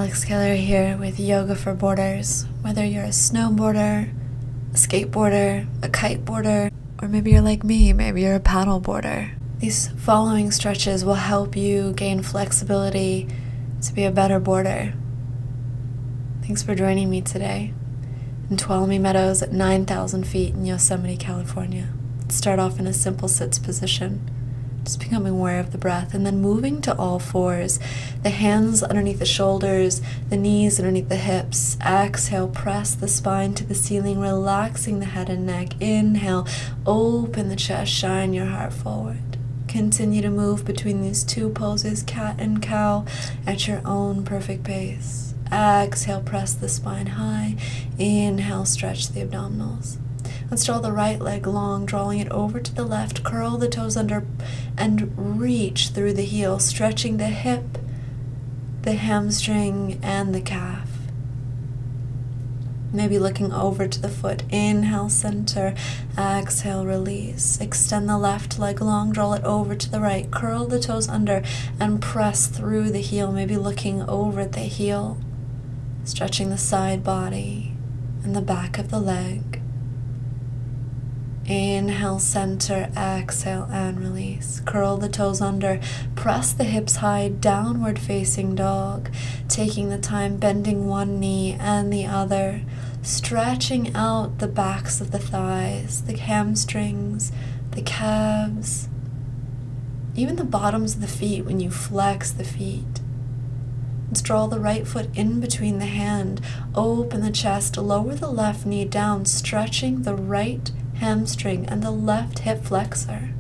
Alex Keller here with Yoga for Boarders. Whether you're a snowboarder, a skateboarder, a kiteboarder, or maybe you're like me, maybe you're a paddle boarder. These following stretches will help you gain flexibility to be a better boarder. Thanks for joining me today in Tuolumne Meadows at 9,000 feet in Yosemite, California. Let's start off in a simple sits position. Just becoming aware of the breath and then moving to all fours. The hands underneath the shoulders, the knees underneath the hips. Exhale, press the spine to the ceiling, relaxing the head and neck. Inhale, open the chest, shine your heart forward. Continue to move between these two poses, cat and cow, at your own perfect pace. Exhale, press the spine high. Inhale, stretch the abdominals. Let's draw the right leg long, drawing it over to the left. Curl the toes under and reach through the heel, stretching the hip, the hamstring, and the calf. Maybe looking over to the foot. Inhale, center. Exhale, release. Extend the left leg long, draw it over to the right. Curl the toes under and press through the heel, maybe looking over at the heel, stretching the side body and the back of the leg. Inhale, center, exhale, and release. Curl the toes under, press the hips high, downward facing dog. Taking the time, bending one knee and the other, stretching out the backs of the thighs, the hamstrings, the calves, even the bottoms of the feet when you flex the feet. Let's draw the right foot in between the hand, open the chest, lower the left knee down, stretching the right hamstring and the left hip flexor.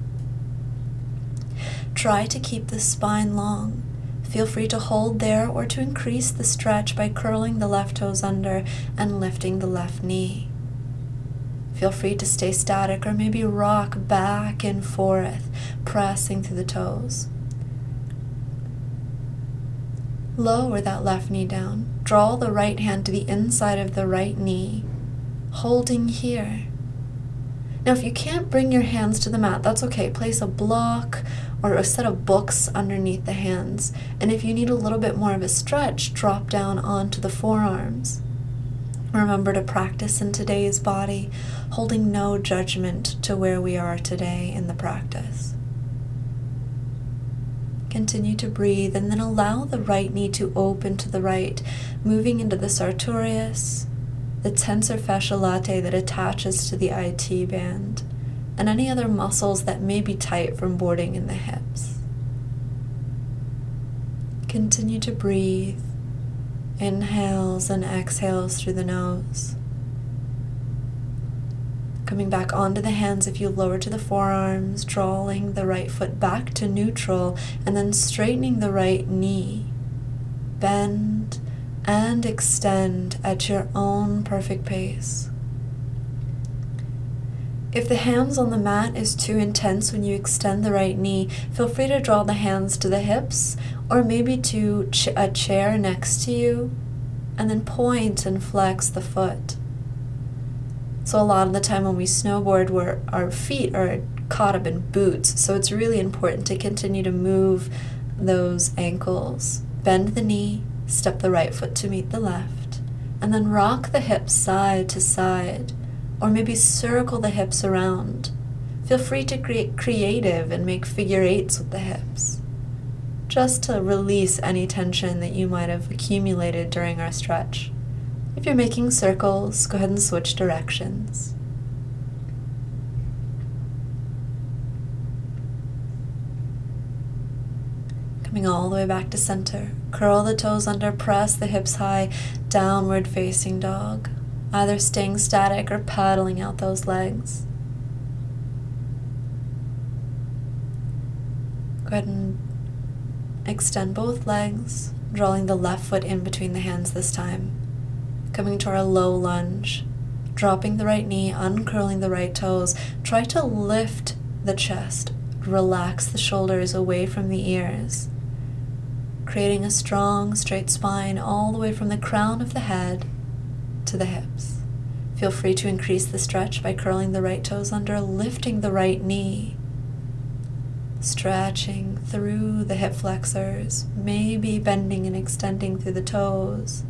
Try to keep the spine long. Feel free to hold there or to increase the stretch by curling the left toes under and lifting the left knee. Feel free to stay static or maybe rock back and forth, pressing through the toes. Lower that left knee down. Draw the right hand to the inside of the right knee, holding here. Now, if you can't bring your hands to the mat, that's okay. Place a block or a set of books underneath the hands. And if you need a little bit more of a stretch, drop down onto the forearms. Remember to practice in today's body, holding no judgment to where we are today in the practice. Continue to breathe and then allow the right knee to open to the right, moving into the sartorius, the tensor fasciae latae that attaches to the IT band, and any other muscles that may be tight from boarding in the hips. Continue to breathe, inhales and exhales through the nose. Coming back onto the hands if you lower to the forearms, drawing the right foot back to neutral, and then straightening the right knee. Bend and extend at your own perfect pace. If the hands on the mat is too intense when you extend the right knee, feel free to draw the hands to the hips or maybe to a chair next to you and then point and flex the foot. So a lot of the time when we snowboard, our feet are caught up in boots, so it's really important to continue to move those ankles. Bend the knee, step the right foot to meet the left, and then rock the hips side to side, or maybe circle the hips around. Feel free to get creative and make figure eights with the hips, just to release any tension that you might have accumulated during our stretch. If you're making circles, go ahead and switch directions. Coming all the way back to center. Curl the toes under, press the hips high, downward facing dog. Either staying static or paddling out those legs. Go ahead and extend both legs, drawing the left foot in between the hands this time. Coming to our low lunge, dropping the right knee, uncurling the right toes. Try to lift the chest, relax the shoulders away from the ears, creating a strong, straight spine all the way from the crown of the head to the hips. Feel free to increase the stretch by curling the right toes under, lifting the right knee, Stretching through the hip flexors, maybe bending and extending through the toes.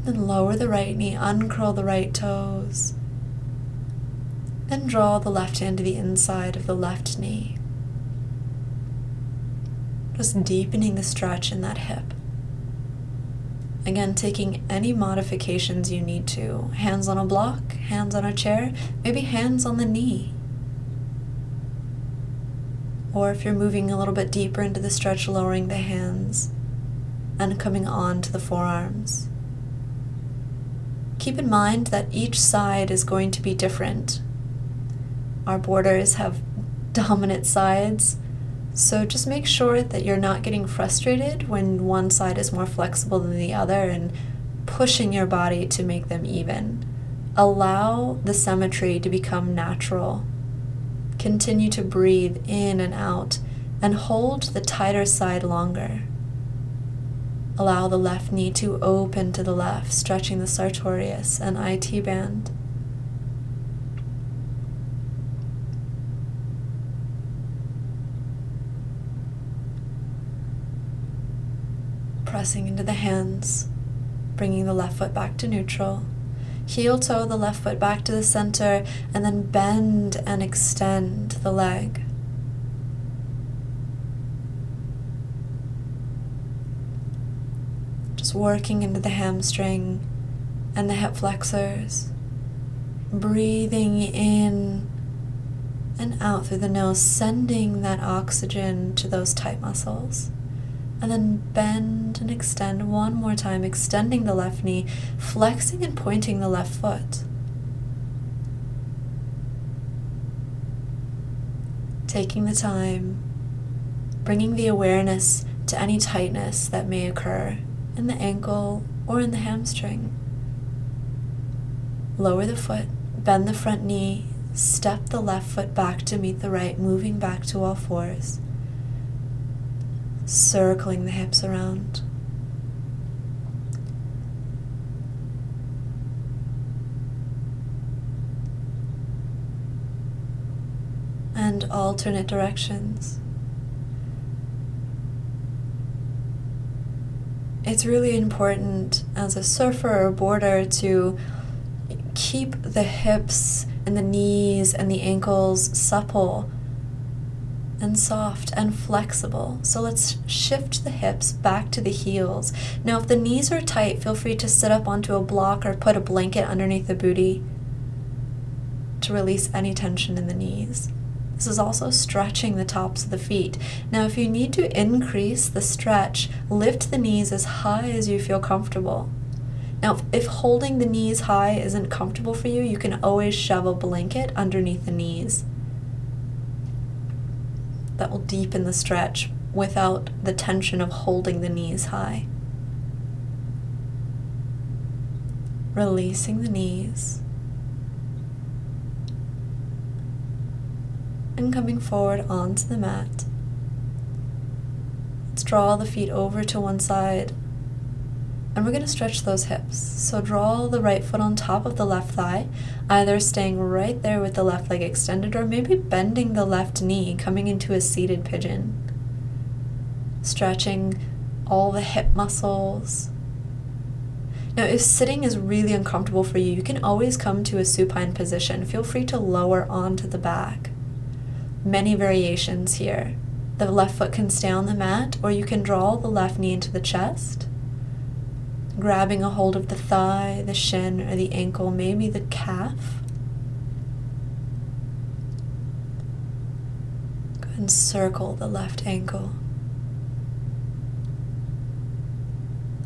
Then lower the right knee, uncurl the right toes, and draw the left hand to the inside of the left knee. Just deepening the stretch in that hip. Again, taking any modifications you need to. Hands on a block, hands on a chair, maybe hands on the knee. Or if you're moving a little bit deeper into the stretch, lowering the hands and coming on to the forearms. Keep in mind that each side is going to be different. Our borders have dominant sides, so just make sure that you're not getting frustrated when one side is more flexible than the other and pushing your body to make them even. Allow the symmetry to become natural. Continue to breathe in and out and hold the tighter side longer. Allow the left knee to open to the left, stretching the sartorius and IT band. Pressing into the hands, bringing the left foot back to neutral. Heel toe the left foot back to the center, and then bend and extend the leg. Just working into the hamstring and the hip flexors. Breathing in and out through the nose, sending that oxygen to those tight muscles. And then bend and extend one more time, extending the left knee, flexing and pointing the left foot. Taking the time, bringing the awareness to any tightness that may occur in the ankle or in the hamstring. Lower the foot, bend the front knee, step the left foot back to meet the right, moving back to all fours. Circling the hips around. And alternate directions. It's really important as a surfer or boarder to keep the hips and the knees and the ankles supple and soft and flexible. So let's shift the hips back to the heels. Now if the knees are tight, feel free to sit up onto a block or put a blanket underneath the booty to release any tension in the knees. This is also stretching the tops of the feet. Now if you need to increase the stretch, lift the knees as high as you feel comfortable. Now if holding the knees high isn't comfortable for you, you can always shove a blanket underneath the knees. That will deepen the stretch without the tension of holding the knees high. Releasing the knees. And coming forward onto the mat. Let's draw the feet over to one side. And we're going to stretch those hips. So draw the right foot on top of the left thigh, either staying right there with the left leg extended or maybe bending the left knee, coming into a seated pigeon. Stretching all the hip muscles. Now if sitting is really uncomfortable for you, you can always come to a supine position. Feel free to lower onto the back. Many variations here. The left foot can stay on the mat, or you can draw the left knee into the chest, grabbing a hold of the thigh, the shin, or the ankle, maybe the calf. Go ahead and circle the left ankle.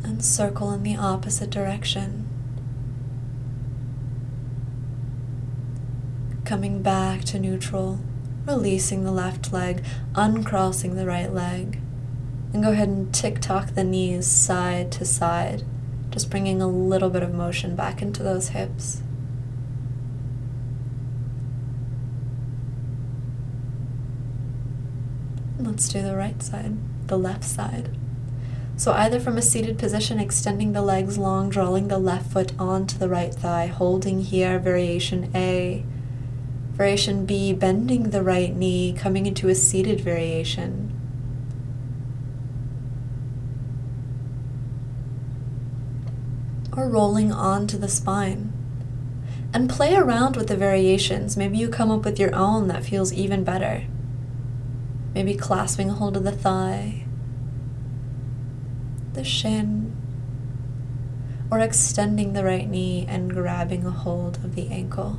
And circle in the opposite direction. Coming back to neutral, releasing the left leg, uncrossing the right leg. And go ahead and tick-tock the knees side to side, just bringing a little bit of motion back into those hips. Let's do the right side, the left side. So either from a seated position, extending the legs long, drawing the left foot onto the right thigh, holding here, variation A, Variation B, bending the right knee, coming into a seated variation. Or rolling onto the spine. And play around with the variations. Maybe you come up with your own that feels even better. Maybe clasping a hold of the thigh, the shin, or extending the right knee and grabbing a hold of the ankle.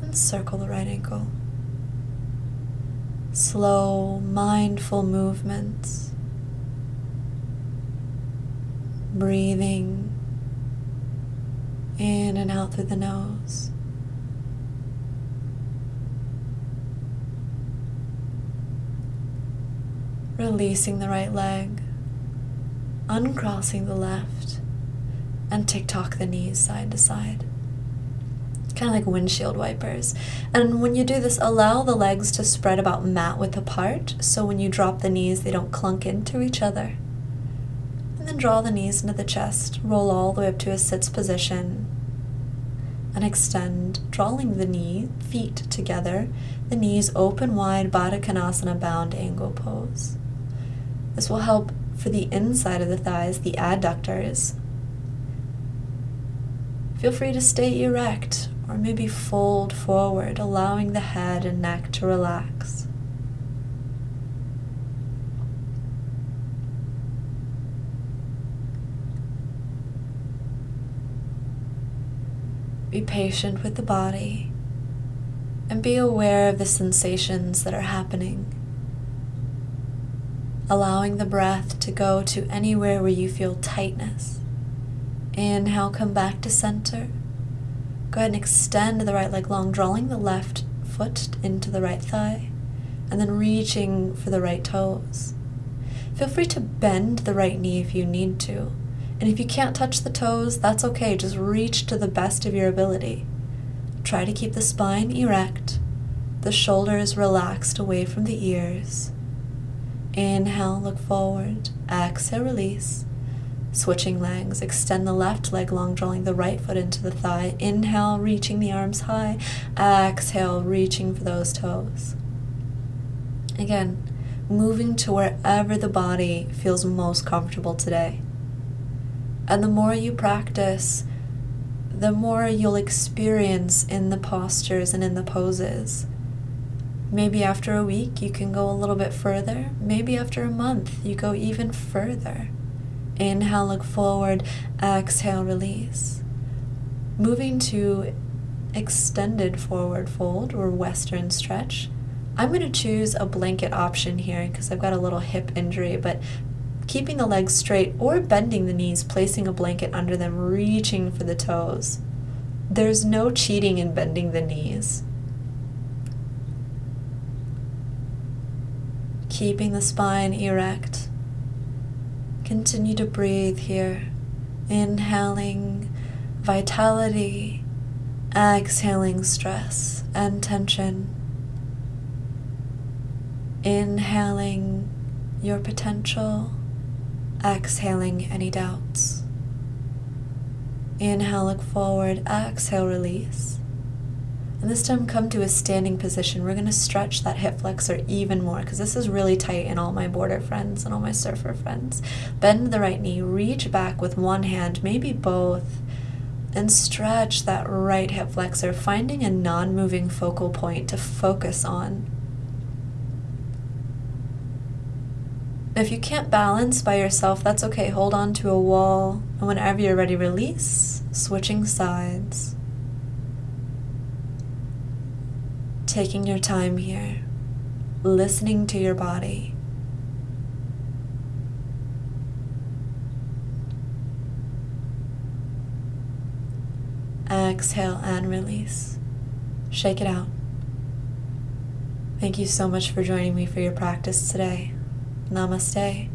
And circle the right ankle. Slow, mindful movements. Breathing in and out through the nose. Releasing the right leg, uncrossing the left, and tick-tock the knees side to side. Kind of like windshield wipers. And when you do this, allow the legs to spread about mat width apart, so when you drop the knees, they don't clunk into each other. And then draw the knees into the chest, roll all the way up to a sits position, and extend, drawing the feet together, the knees open wide, Baddha Konasana bound angle pose. This will help for the inside of the thighs, the adductors. Feel free to stay erect or maybe fold forward, allowing the head and neck to relax. Be patient with the body and be aware of the sensations that are happening. Allowing the breath to go to anywhere where you feel tightness. Inhale, come back to center. Go ahead and extend the right leg long, drawing the left foot into the right thigh, and then reaching for the right toes. Feel free to bend the right knee if you need to. And if you can't touch the toes, that's okay. Just reach to the best of your ability. Try to keep the spine erect, the shoulders relaxed away from the ears. Inhale, look forward. Exhale, release. Switching legs, extend the left leg long, drawing the right foot into the thigh. Inhale, reaching the arms high. Exhale, reaching for those toes. Again, moving to wherever the body feels most comfortable today. And the more you practice, the more you'll experience in the postures and in the poses. Maybe after a week you can go a little bit further. Maybe after a month you go even further. Inhale, look forward. Exhale, release. Moving to extended forward fold or Western stretch. I'm going to choose a blanket option here because I've got a little hip injury, but keeping the legs straight or bending the knees, placing a blanket under them, reaching for the toes. There's no cheating in bending the knees. Keeping the spine erect. Continue to breathe here. Inhaling vitality, exhaling stress and tension. Inhaling your potential, exhaling any doubts. Inhale, look forward. Exhale, release. And this time come to a standing position. We're going to stretch that hip flexor even more because this is really tight in all my boarder friends and all my surfer friends. Bend the right knee, reach back with one hand, maybe both, and stretch that right hip flexor, finding a non-moving focal point to focus on. If you can't balance by yourself, that's okay. Hold on to a wall, and whenever you're ready, release, switching sides. Taking your time here, listening to your body. Exhale and release. Shake it out. Thank you so much for joining me for your practice today. Namaste.